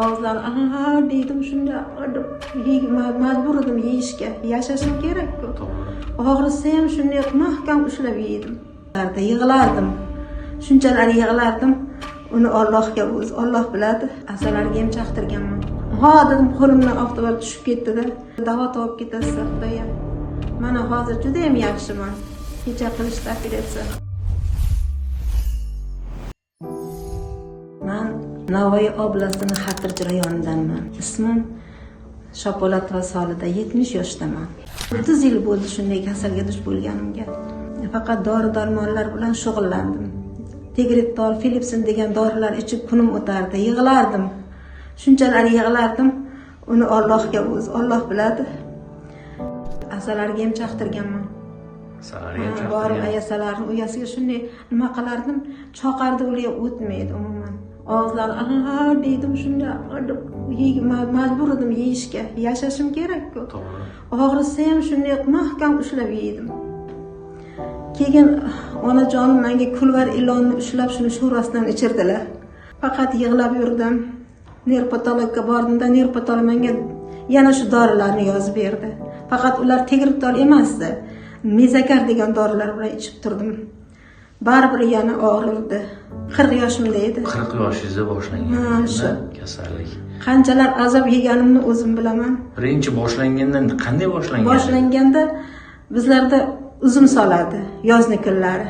Og'izlari deydim, shunda majbur edim yeyishga. Yashashim kerak-ku. Og'risa ham shunday mahkam ushlab yedim. Yig'lardim. Shunchalar yig'lardim. Uni Allohga o'zi Alloh biladi. Asalariga ham chaqtirganman. Dedim, qo'limdan oftobar tushib ketdi-da. Davo topib ketasiz, Xudoyim. Mana hozir juda ham yaxshiman. Kecha qilishdi operatsiya. Men Navoiy oblastini Xatirchi rayonidanman. Ismim Shopolatova Solida, 70 yoshdaman. 30 yil bo'ldi shunday kasalga duch bo'lganimga. Faqat dori-darmonlar bilan shug'ullandim. Tegretol, Philipsin degan dorilar ichib kunim o'tardi. Yig'lardim. Shunchalar yig'lardim. Uni Allohga o'zi Alloh biladi. Asalariga ham chaqtirganman. Borim ayasalarni uyasiga shunday nima qilardim, choqardi, ular o'tmaydi umuman. Og'izlari deydim, shunda majbur edim yeyishga. Yashashim kerak-ku. Og'risa ham shunday mahkam ushlab yedim. Keyin onajonim menga kulvar ilonni ushlab shuni sho'rasidan ichirdilar. Faqat yig'lab yurdim. Nerpatologga bordimda, nerpatolog menga yana shu dorilarni yozib berdi. Faqat ular tegretol emasdi. Mezakar degan dorilar bilan ichib turdim. Baribir yana og'rirdi. 40 yoshimda edi. 40 yoshingizda boshlangan kasallik. Qanchalar azob yeganimni o'zim bilaman. Birinchi boshlangandan qanday boshlangan? Boshlanganda bizlarda uzum soladi yozni kunlari.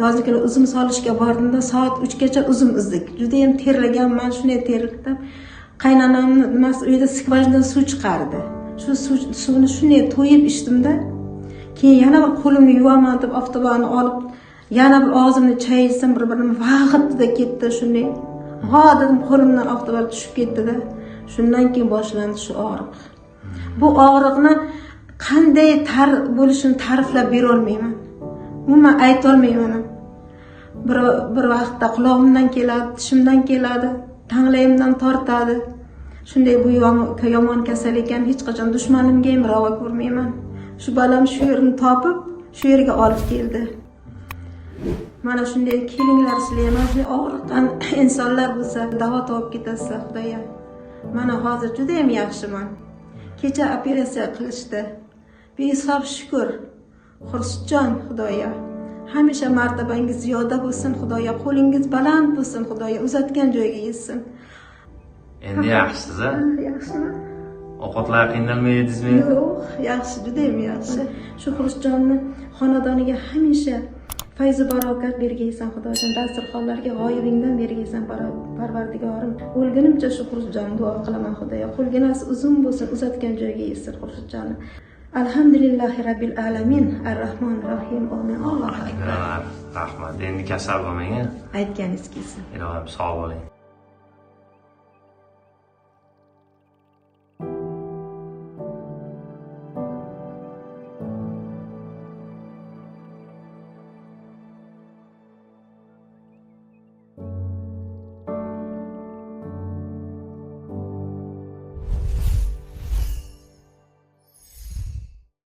Yozni kuni uzum solishga bordimda soat 3 gacha uzum uzdik. Juda ham terlaganman, shunday terlikdim. Qaynonamni nimasi uyda skvajdan suv chiqardi. Shu suvni shunday to'yib ichdimda, keyin yana bir qo'limni yuvaman deb oftobarni olib, yana bir og'zimni chayilsam bir-birini vag'itdi ketdi shunday. Dedim, qo'limdan oftobar tushib ketdi-da. Shundan keyin boshlandi shu og'riq. Bu og'riqni qanday bo'lishini ta'riflab bera olmayman. Umuman ayta olmayman. Bir vaqtda quloqimdan keladi, tishimdan keladi, tanglayimdan tortadi. Shunday bu yomon kasal ekan, hech qachon dushmanimga ham ravo ko'rmayman. Shu balam shu yerni topib, shu yerga olib keldi. Mana shunday kelinglar sizlar ham shunday og'riqdan insonlar bo'lsa, davo topib ketasiz, Xudoyim. Mana hozir juda ham yaxshiman. Kecha operatsiya qilishdi. Behisob shukr. Xurshidjon, Xudoyim. Hamisha martabangiz ziyoda bo'lsin, Xudoyim. Qo'lingiz baland bo'lsin, Xudoyim. Uzatgan joyga yetsin. Endi yaxshisiz-a? Yaxshiman. Ovqatlar qiynalmaydingizmi? Yo'q, yaxshi, juda ham yaxshi. Shu Xurshidjonni xonadoniga hamisha fayzi barokat bergaysan, Xudoyim. Dasturxonlarga g'oyibingdan bergaysan, Parvardigorim. O'lgunimcha shu Xurshidjonni duo qilaman, Xudoyim. Qo'lginasi uzun bo'lsin, uzatgan joyga yetsin Xurshidjonni. Alhamdulillahi Rabbil alamin, Ar-Rahmanir Rahim. Amin. Allohu akbar. Rahmat. Endi kasal bo'lmang-a. Aytganingiz kelsin. Ilohim sog' bo'ling.